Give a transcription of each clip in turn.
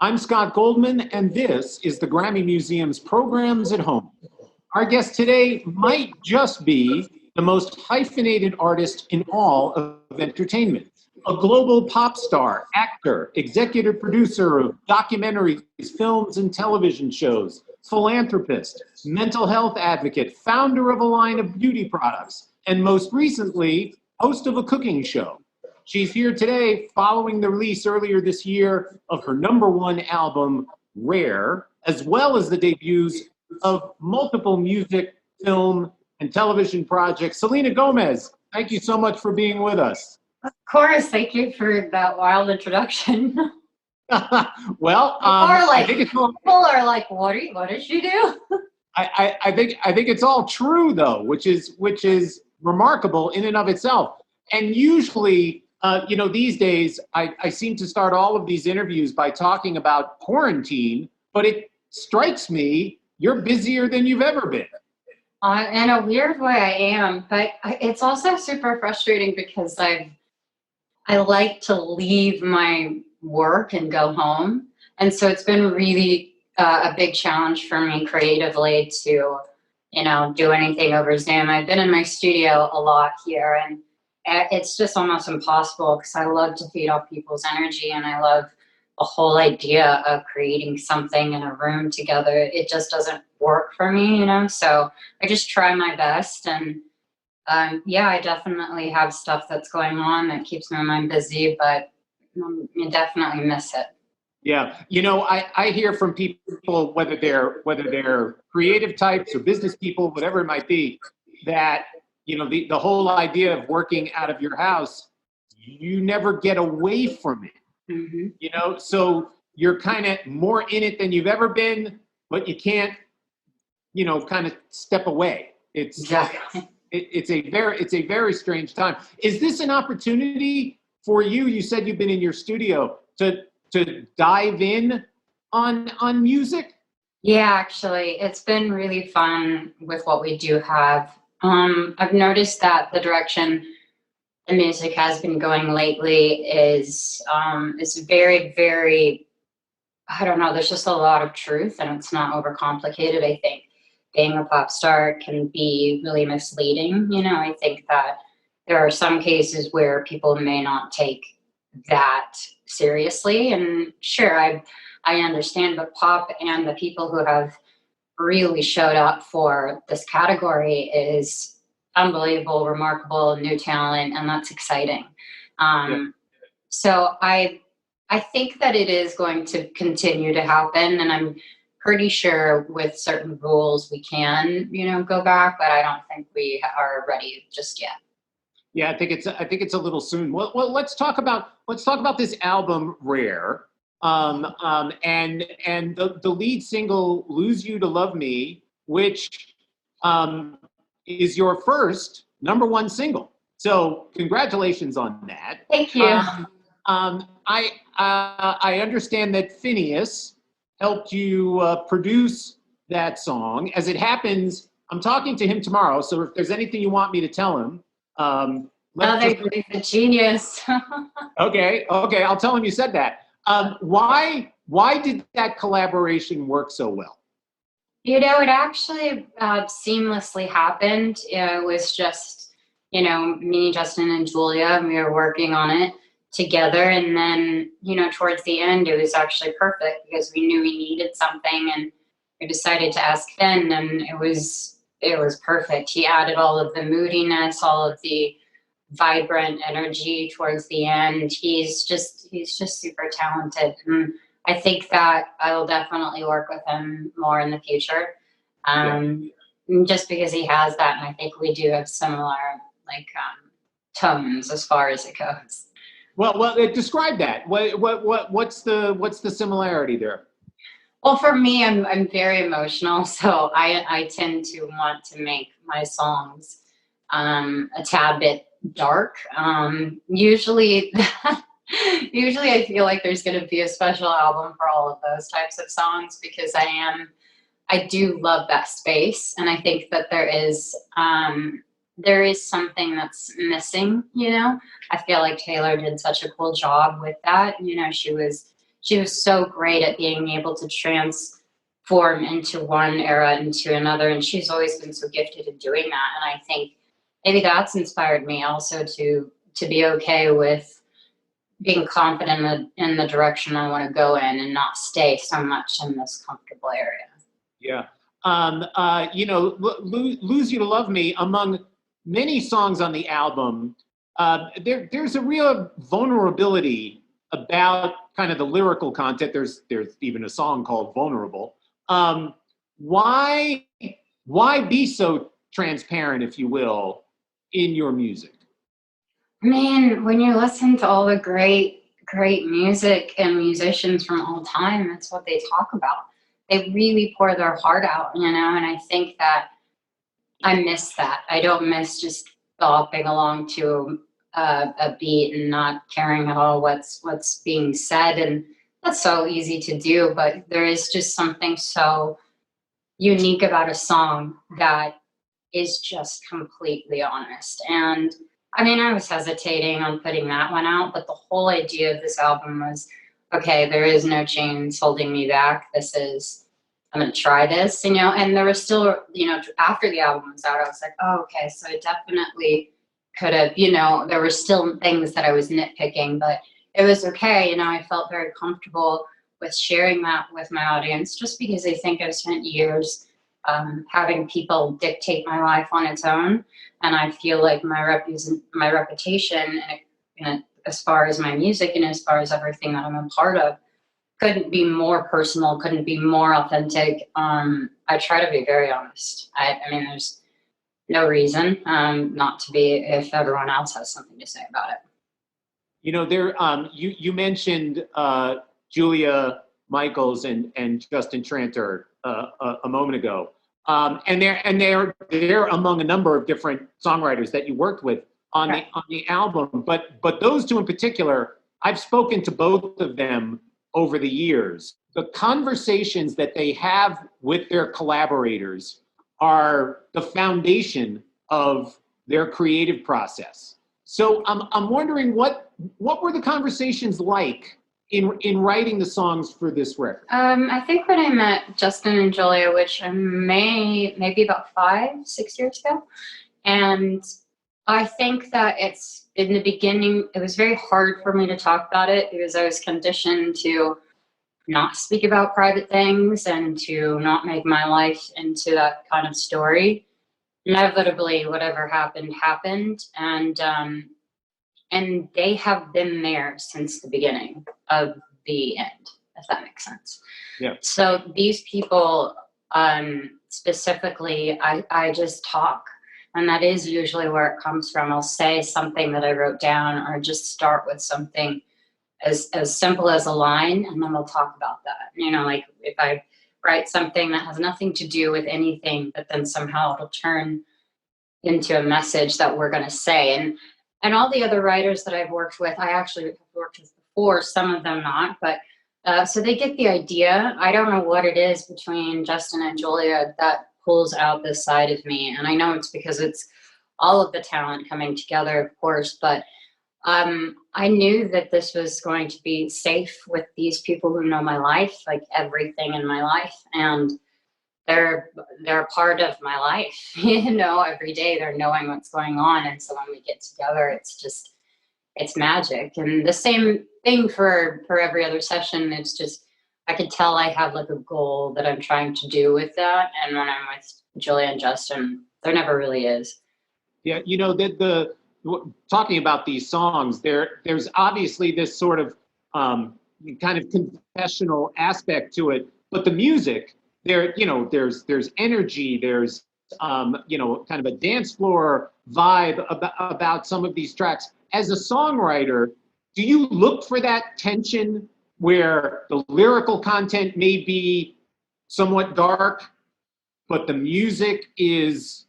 I'm Scott Goldman, and this is the Grammy Museum's Programs at Home. Our guest today might just be the most hyphenated artist in all of entertainment. A global pop star, actor, executive producer of documentaries, films, and television shows, philanthropist, mental health advocate, founder of a line of beauty products, and most recently, host of a cooking show. She's here today following the release earlier this year of her #1 album, Rare, as well as the debuts of multiple music, film, and television projects. Selena Gomez, thank you so much for being with us. Of course, thank you for that wild introduction. Well, I think it's all, people are like, what did she do? I think it's all true though, which is remarkable in and of itself. And usually, these days, I seem to start all of these interviews by talking about quarantine, but it strikes me you're busier than you've ever been. In a weird way, I am, but it's also super frustrating because I like to leave my work and go home, and so it's been really a big challenge for me creatively to, do anything over Zoom. I've been in my studio a lot here, and it's just almost impossible because I love to feed off people's energy, and I love the whole idea of creating something in a room together. It just doesn't work for me, so I just try my best. And I definitely have stuff that's going on that keeps my mind busy, but I definitely miss it. Yeah, I hear from people, whether they're creative types or business people, whatever it might be, that the whole idea of working out of your house, you never get away from it. Mm-hmm. So you're kind of more in it than you've ever been, but you can't, kind of step away. Exactly. It's a very strange time. Is this an opportunity for you? You said you've been in your studio to dive in on music? Yeah, actually, it's been really fun with what we do have. I've noticed that the direction the music has been going lately is very, very, I don't know, there's just a lot of truth and it's not overcomplicated. I think being a pop star can be really misleading. I think that there are some cases where people may not take that seriously. And sure, I understand, but pop and the people who have really showed up for this category is unbelievable, remarkable, new talent, and that's exciting. So I think that it is going to continue to happen, and I'm pretty sure with certain rules we can, go back, but I don't think we are ready just yet. Yeah, I think it's a little soon. Well, let's talk about this album, Rare, and the lead single, "Lose You to Love Me," which is your first #1 single. So congratulations on that. Thank you. I understand that Phineas helped you produce that song. As it happens, I'm talking to him tomorrow, so if there's anything you want me to tell him, he's a genius. Okay, I'll tell him you said that. Why did that collaboration work so well? It actually seamlessly happened. It was just, me, Justin, and Julia, and we were working on it together. And then, towards the end, it was actually perfect because we knew we needed something, and we decided to ask Finn, and it was perfect. He added all of the moodiness, all of the vibrant energy towards the end. He's just super talented. And I think that I will definitely work with him more in the future. Just because he has that, and I think we do have similar tones as far as it goes. Well, describe that. What's the similarity there? Well, for me, I'm very emotional, so I tend to want to make my songs a tad bit dark. Usually I feel like there's going to be a special album for all of those types of songs because I do love that space, and I think that there is something that's missing. I feel like Taylor did such a cool job with that. She was she was so great at being able to transform into one era into another, and she's always been so gifted in doing that. And I think maybe that's inspired me also to be okay with being confident in the direction I want to go in and not stay so much in this comfortable area. Yeah. You know, Lose You to Love Me, among many songs on the album, there's a real vulnerability about kind of the lyrical content. There's even a song called Vulnerable. Why be so transparent, if you will, in your music? I mean, when you listen to all the great music and musicians from all time, that's what they talk about. They really pour their heart out, you know, and I think that I miss that. I don't miss just bopping along to a beat and not caring at all what's being said, and that's so easy to do. But there is just something so unique about a song that is just completely honest. And I mean, I was hesitating on putting that one out, but the whole idea of this album was, okay, there is no chains holding me back. I'm going to try this, you know. And there was still, you know, after the album was out, I was like, oh, okay, so I definitely could have, you know, there were still things that I was nitpicking, but it was okay. You know, I felt very comfortable with sharing that with my audience, just because I think I've spent years having people dictate my life on its own. And I feel like my reputation, as far as my music and as far as everything that I'm a part of, couldn't be more personal, couldn't be more authentic. I try to be very honest. I mean, there's no reason not to be if everyone else has something to say about it. You know, you mentioned Julia Michaels and Justin Tranter a moment ago, and they're among a number of different songwriters that you worked with on the album. But those two in particular, I've spoken to both of them over the years. The conversations that they have with their collaborators are the foundation of their creative process. So I'm wondering what were the conversations like in writing the songs for this record? I think when I met Justin and Julia, which maybe about 5-6 years ago, and I think that it's in the beginning, it was very hard for me to talk about it because I was conditioned to not speak about private things and to not make my life into that kind of story. Inevitably, whatever happened, and they have been there since the beginning of the end, if that makes sense. Yeah. So these people, specifically, I just talk, and that is usually where it comes from. I'll say something that I wrote down, or just start with something as simple as a line, and then we'll talk about that. You know, like if I write something that has nothing to do with anything, but then somehow it'll turn into a message that we're going to say. And all the other writers that I've worked with, I actually have worked with before, some of them not, but so they get the idea. I don't know what it is between Justin and Julia that pulls out this side of me. And I know it's because it's all of the talent coming together, of course, but I knew that this was going to be safe with these people who know my life, like everything in my life. And they're a part of my life, you know, every day they're knowing what's going on. And so when we get together, it's magic. And the same thing for every other session. It's just, I could tell I have like a goal that I'm trying to do with that. And when I'm with Julia and Justin, there never really is. Yeah, you know, talking about these songs, there's obviously this sort of kind of confessional aspect to it, but the music, you know, there's energy, there's you know, kind of a dance floor vibe about some of these tracks. As a songwriter, do you look for that tension where the lyrical content may be somewhat dark, but the music is,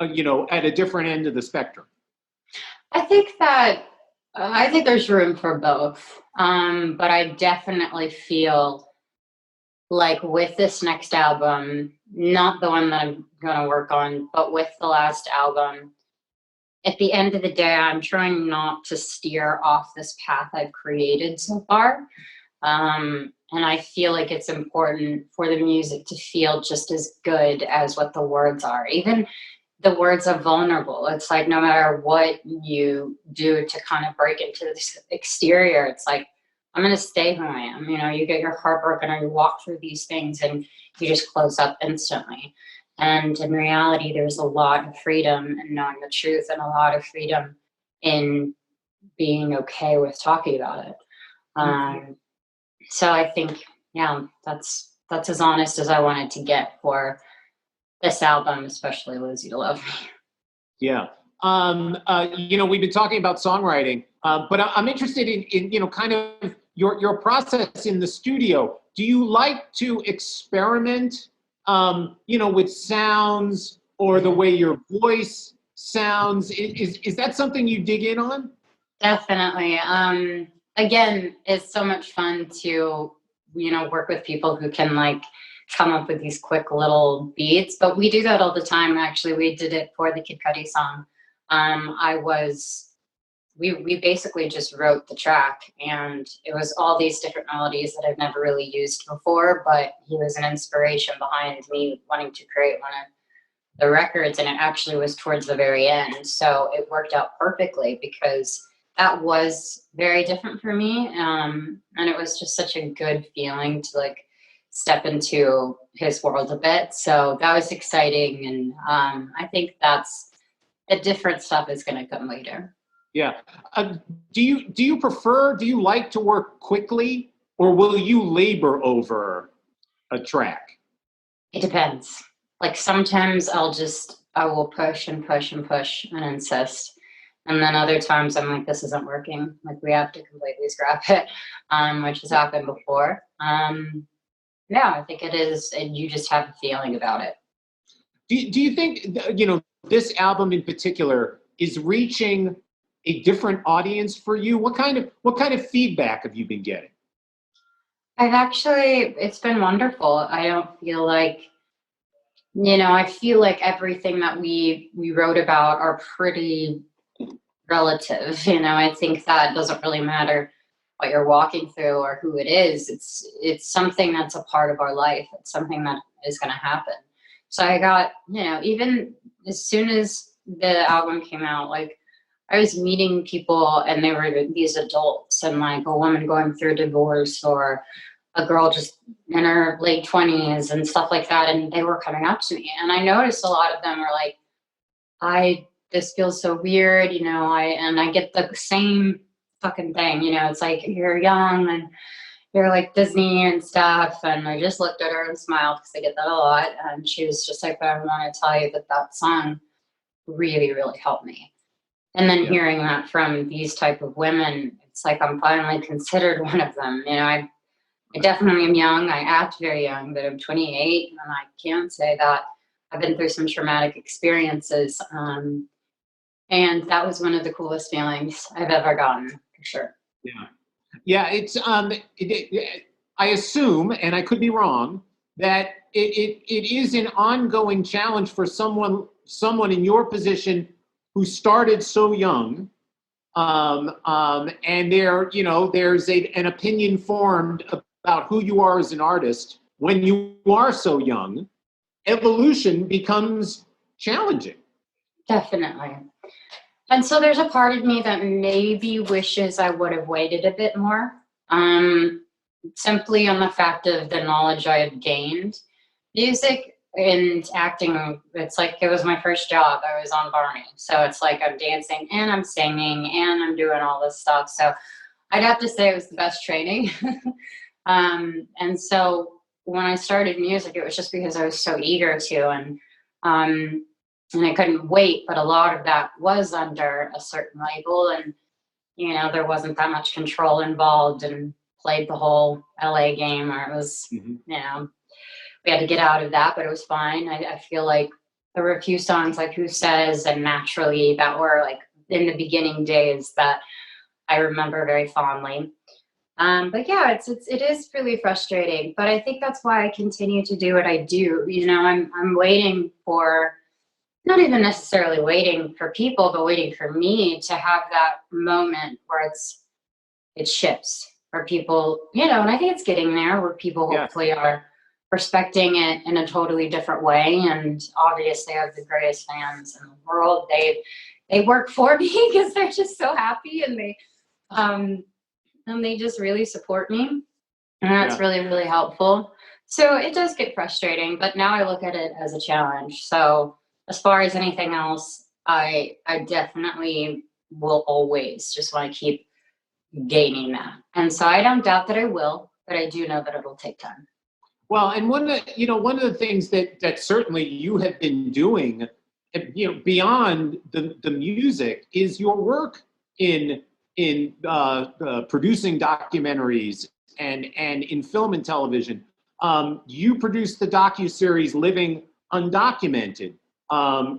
you know, at a different end of the spectrum? I think there's room for both, but I definitely feel like with this next album, not the one that I'm going to work on, but with the last album, at the end of the day, I'm trying not to steer off this path I've created so far. And I feel like it's important for the music to feel just as good as what the words are. Even the words are vulnerable. It's like no matter what you do to kind of break into this exterior, it's like, I'm going to stay who I am. You know, you get your heart broken or you walk through these things and you just close up instantly. And in reality, there's a lot of freedom in knowing the truth and a lot of freedom in being okay with talking about it. So I think, yeah, that's as honest as I wanted to get for this album, especially Lose You to Love Me. Yeah. We've been talking about songwriting, but I'm interested in kind of your process in the studio. Do you like to experiment, with sounds or the way your voice sounds? Is that something you dig in on? Definitely. Again, it's so much fun to, work with people who can like come up with these quick little beats, but we do that all the time. Actually, we did it for the Kid Cudi song. We basically just wrote the track, and it was all these different melodies that I've never really used before, but he was an inspiration behind me wanting to create one of the records, and it actually was towards the very end. So it worked out perfectly because that was very different for me. And it was just such a good feeling to like step into his world a bit. So that was exciting. And I think that's the different stuff is going to come later. Yeah. Do you like to work quickly, or will you labor over a track? It depends. Like sometimes I will push and push and push and insist. And then other times I'm like, this isn't working. Like we have to completely scrap it, which has happened before. Yeah, I think it is. And you just have a feeling about it. Do you think, this album in particular is reaching a different audience for you? What kind of feedback have you been getting? It's been wonderful. I don't feel like, I feel like everything that we wrote about are pretty relative. I think that doesn't really matter what you're walking through or who it is. It's something that's a part of our life. It's something that is going to happen. So I got, even as soon as the album came out, like I was meeting people and they were these adults, and like a woman going through a divorce or a girl just in her late 20s and stuff like that. And they were coming up to me. And I noticed a lot of them were like, this feels so weird, I get the same fucking thing, it's like you're young and you're like Disney and stuff. And I just looked at her and smiled because I get that a lot. And she was just like, but I want to tell you that song really, really helped me. And then hearing that from these type of women, it's like I'm finally considered one of them. I definitely am young. I act very young, but I'm 28, and I can say that I've been through some traumatic experiences. And that was one of the coolest feelings I've ever gotten, for sure. Yeah. Yeah, it's I assume, and I could be wrong, that it is an ongoing challenge for someone in your position who started so young, and there's an opinion formed about who you are as an artist when you are so young. Evolution becomes challenging. Definitely. And so there's a part of me that maybe wishes I would have waited a bit more, simply on the fact of the knowledge I had gained. Music and acting, it's like it was my first job. I was on Barney. So it's like I'm dancing and I'm singing and I'm doing all this stuff. So I'd have to say it was the best training. And so when I started music, it was just because I was so eager to. And I couldn't wait, but a lot of that was under a certain label, and there wasn't that much control involved, and played the whole LA game, or it was, we had to get out of that, but it was fine. I feel like there were a few songs like Who Says and Naturally that were like in the beginning days that I remember very fondly. But yeah, it is really frustrating, but I think that's why I continue to do what I do. I'm waiting for, not even necessarily waiting for people, but waiting for me to have that moment where it shifts. where people, you know, and I think it's getting there where people Yeah. hopefully are respecting it in a totally different way. And obviously I have the greatest fans in the world. They work for me because they're just so happy, um and they just really support me. And that's Yeah. really, really helpful. So it does get frustrating, but now I look at it as a challenge. So as far as anything else, I definitely will always just want to keep gaining that. And so I don't doubt that I will, but I do know that it'll take time. Well, and one of the things that certainly you have been doing, beyond the music, is your work in producing documentaries and in film and television. You produced the docuseries Living Undocumented.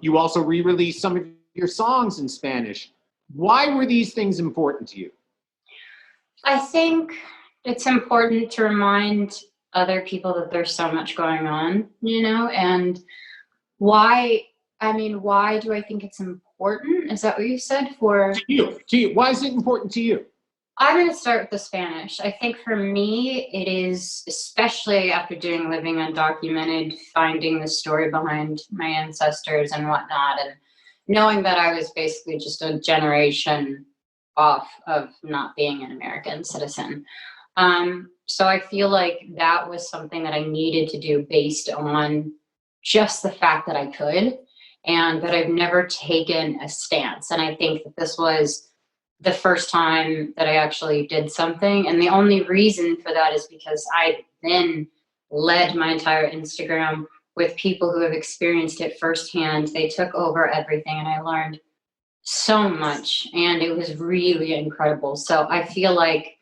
You also re-released some of your songs in Spanish. Why were these things important to you? I think it's important to remind other people that there's so much going on, you know, and why, I mean, why do I think it's important? Is that what you said for? To you, why is it important to you? I'm going to start with the Spanish. I think for me, it is, especially after doing Living Undocumented, finding the story behind my ancestors and whatnot, and knowing that I was basically just a generation off of not being an American citizen. So I feel like that was something that I needed to do based on just the fact that I could, and that I've never taken a stance. And I think that this was the first time that I actually did something. And the only reason for that is because I then led my entire Instagram with people who have experienced it firsthand. They took over everything and I learned so much and it was really incredible. So I feel like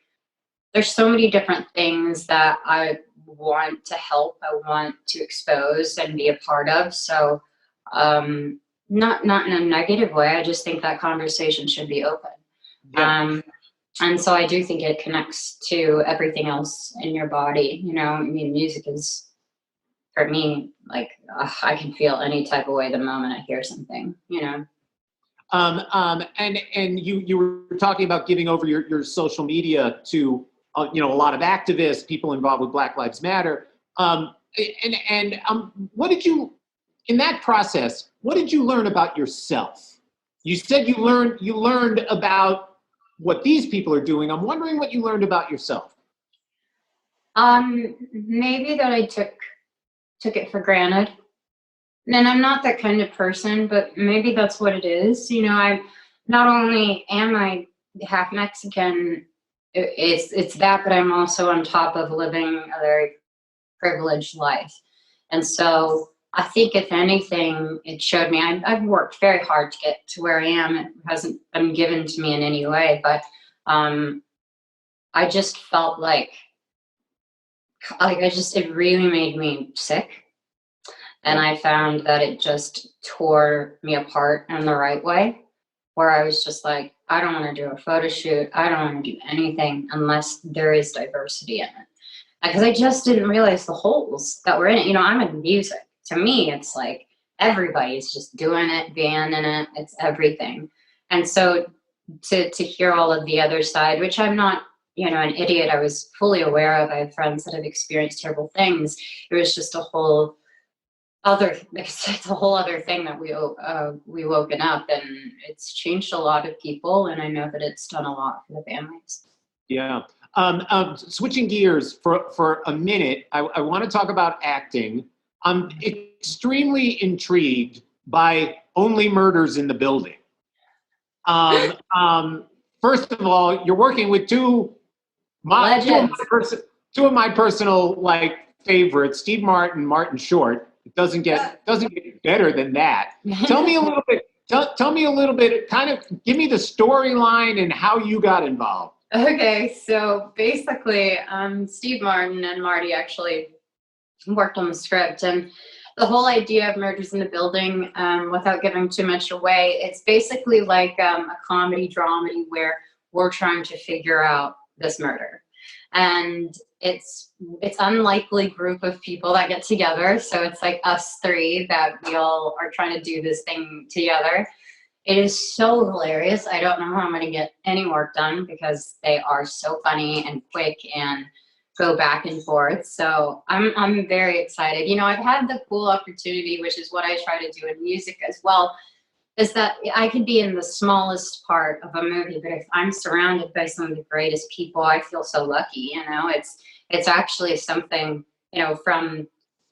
there's so many different things that I want to help, I want to expose and be a part of. So not in a negative way. I just think that conversation should be open. Yeah. And so I do think it connects to everything else in your body. You know, I mean, music is, for me, like, I can feel any type of way the moment I hear something, you know. And you were talking about giving over your social media to a lot of activists, people involved with Black Lives Matter. What did you, in that process, what did you learn about yourself? You said you learned about what these people are doing. I'm wondering what you learned about yourself. Maybe that I took it for granted. And I'm not that kind of person, but maybe that's what it is. You know, I not only am I half Mexican, it's that, but I'm also on top of living a very privileged life. And so I think if anything, it showed me I've worked very hard to get to where I am. It hasn't been given to me in any way, but I just felt like it really made me sick. And I found that it just tore me apart in the right way, where I was just like, I don't want to do a photo shoot. I don't want to do anything unless there is diversity in it. Because I just didn't realize the holes that were in it. You know, I'm in music. To me, it's like everybody's just doing it, being in it. It's everything. And so to hear all of the other side, which I'm not, you know, an idiot. I was fully aware of. I have friends that have experienced terrible things. It was just it's a whole other thing that we woken up, and it's changed a lot of people, and I know that it's done a lot for the families. Yeah. Switching gears for a minute, I want to talk about acting. I'm extremely intrigued by Only Murders in the Building. First of all, you're working with two of my personal favorites, Steve Martin, Martin Short. It doesn't get better than that. Tell me a little bit. Tell me a little bit. Kind of give me the storyline and how you got involved. Okay, so basically, Steve Martin and Marty actually worked on the script, and the whole idea of Murders in the Building, without giving too much away, it's basically like a comedy dramedy where we're trying to figure out this murder. And it's unlikely group of people that get together, so it's like us three that we all are trying to do this thing together. It is so hilarious. I don't know how I'm going to get any work done because they are so funny and quick and go back and forth. So I'm very excited. You know, I've had the cool opportunity, which is what I try to do in music as well, is that I could be in the smallest part of a movie, but if I'm surrounded by some of the greatest people, I feel so lucky. You know, it's actually something, you know, from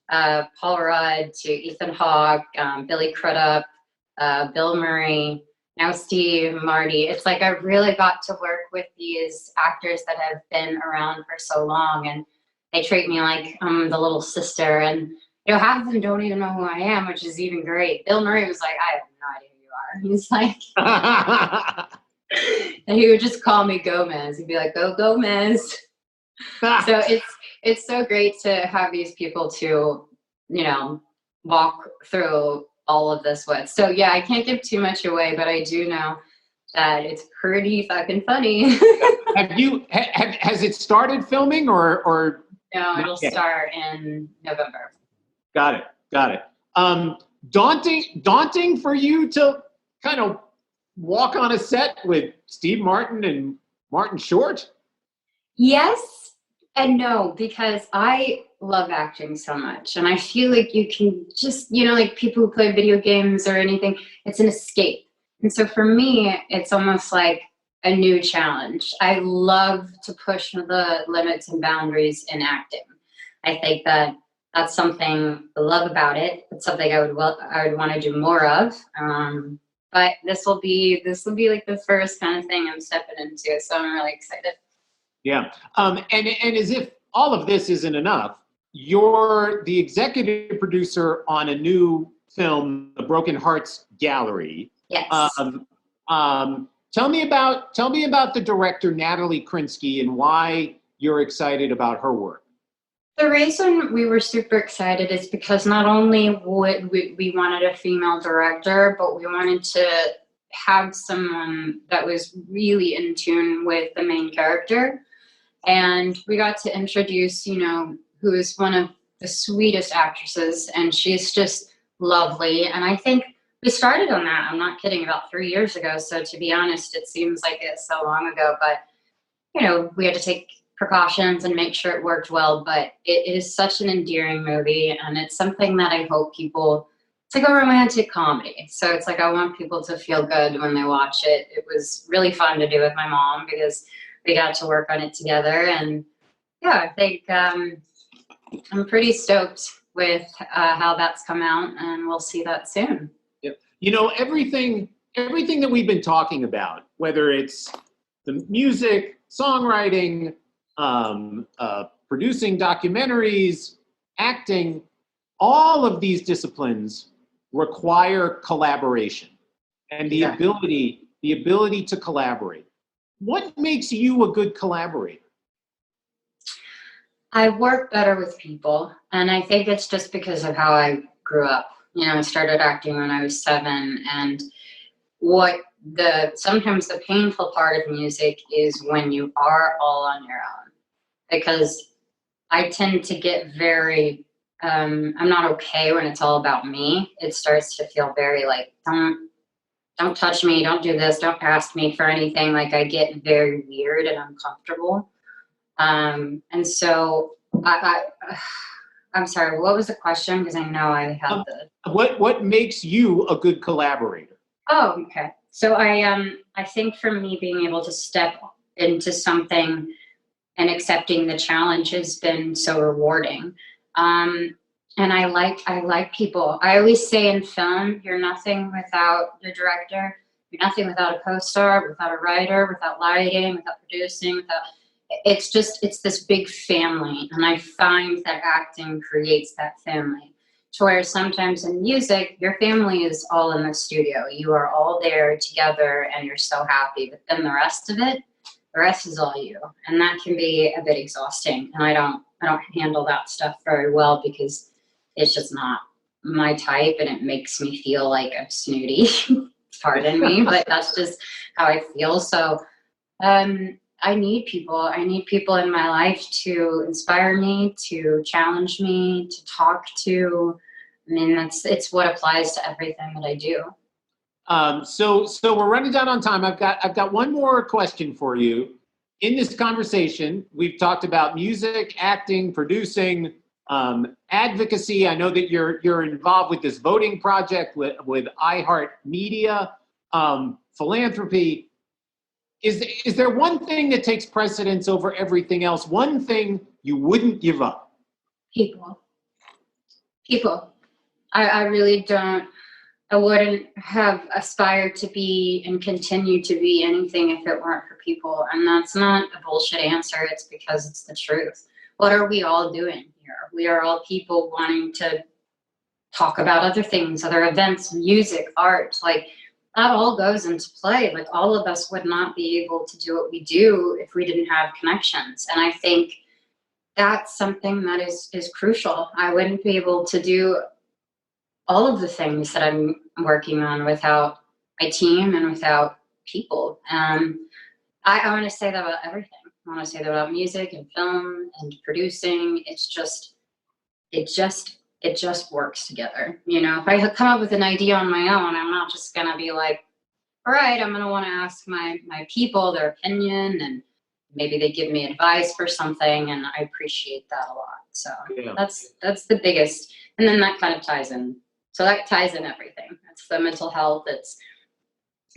Paul Rudd to Ethan Hawke, Billy Crudup, Bill Murray, now Steve Marty. It's like I really got to work with these actors that have been around for so long, and they treat me like I'm the little sister. And you know, half of them don't even know who I am, which is even great. Bill Murray was like, I have no idea who you are. He's like, and he would just call me Gomez. He'd be like, "Go Gomez." So it's so great to have these people to, you know, walk through all of this with. So yeah, I can't give too much away, but I do know that it's pretty fucking funny. Has it started filming or No, not it'll yet? start in November. Got it. Daunting for you to kind of walk on a set with Steve Martin and Martin Short? Yes and no, because I love acting so much. And I feel like you can just, you know, like people who play video games or anything, it's an escape. And so for me, it's almost like a new challenge. I love to push the limits and boundaries in acting. I think that that's something I love about it. It's something I would want to do more of. But this will be like the first kind of thing I'm stepping into. So I'm really excited. Yeah. And as if all of this isn't enough, you're the executive producer on a new film, The Broken Hearts Gallery. Yes. Tell me about the director, Natalie Krinsky, and why you're excited about her work. The reason we were super excited is because not only would we wanted a female director, but we wanted to have someone that was really in tune with the main character. And we got to introduce, you know, who is one of the sweetest actresses, and she's just lovely. And I think we started on that, I'm not kidding, about 3 years ago. So to be honest, it seems like it's so long ago, but you know, we had to take precautions and make sure it worked well. But it is such an endearing movie, and it's something that I hope people, it's like a romantic comedy. So it's like I want people to feel good when they watch it. It was really fun to do with my mom because we got to work on it together. And yeah, I think I'm pretty stoked with how that's come out, and we'll see that soon. Yep. You know, everything that we've been talking about, whether it's the music, songwriting, producing documentaries, acting, all of these disciplines require collaboration and the ability to collaborate. What makes you a good collaborator? I work better with people, and I think it's just because of how I grew up. You know, I started acting when I was 7, and sometimes the painful part of music is when you are all on your own, because I tend to get very, I'm not okay when it's all about me. It starts to feel very like, don't touch me, don't do this, don't ask me for anything. Like I get very weird and uncomfortable. And so I'm sorry, what was the question? Because I know I had What makes you a good collaborator? Oh, okay. So I think for me, being able to step into something and accepting the challenge has been so rewarding. And I like people. I always say in film, you're nothing without the director. You're nothing without a co-star, without a writer, without lighting, without producing, it's this big family. And I find that acting creates that family. To where sometimes in music, your family is all in the studio. You are all there together and you're so happy. But then the rest is all you. And that can be a bit exhausting. And I don't handle that stuff very well because it's just not my type, and it makes me feel like I'm snooty. Pardon me, but that's just how I feel. So I need people. I need people in my life to inspire me, to challenge me, to talk to. I mean, it's what applies to everything that I do. So we're running down on time. I've got one more question for you. In this conversation, we've talked about music, acting, producing, advocacy. I know that you're involved with this voting project with iHeartMedia, philanthropy. Is there one thing that takes precedence over everything else? One thing you wouldn't give up? People. People. I really don't. I wouldn't have aspired to be and continue to be anything if it weren't for people. And that's not a bullshit answer. It's because it's the truth. What are we all doing here? We are all people wanting to talk about other things, other events, music, art. Like, that all goes into play. Like, all of us would not be able to do what we do if we didn't have connections. And I think that's something that is crucial. I wouldn't be able to do all of the things that I'm working on without my team and without people. I want to say that about everything. I want to say that about music and film and producing. It just works together. You know, if I come up with an idea on my own, I'm not just gonna be like, all right, I'm gonna want to ask my people their opinion, and maybe they give me advice for something, and I appreciate that a lot. So Yeah. that's the biggest, and then that kind of ties in. So that ties in everything. It's the mental health, it's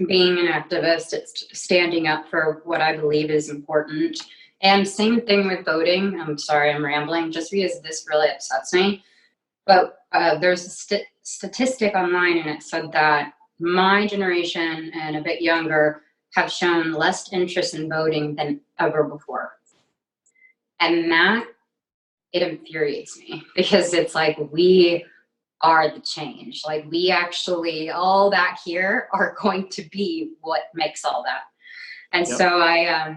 being an activist, it's standing up for what I believe is important. And same thing with voting. I'm sorry, I'm rambling just because this really upsets me. But there's a statistic online, and it said that my generation and a bit younger have shown less interest in voting than ever before. And that, it infuriates me, because it's like, we are the change. Like, we actually, all that here are going to be what makes all that. And Yep. so I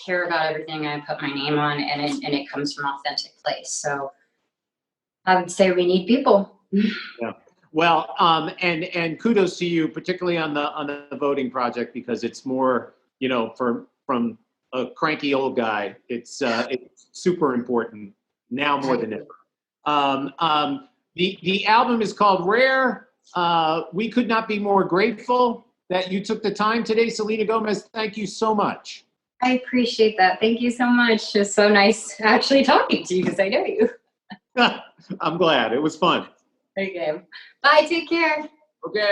care about everything I put my name on, and it comes from an authentic place. So I would say we need people. Yeah. Well, and kudos to you, particularly on the voting project, because it's more, you know, from a cranky old guy, it's super important now more than ever. The album is called Rare. We could not be more grateful that you took the time today, Selena Gomez. Thank you so much. I appreciate that. Thank you so much. It's so nice actually talking to you, because I know you. I'm glad. It was fun. Okay. Bye. Take care. Okay.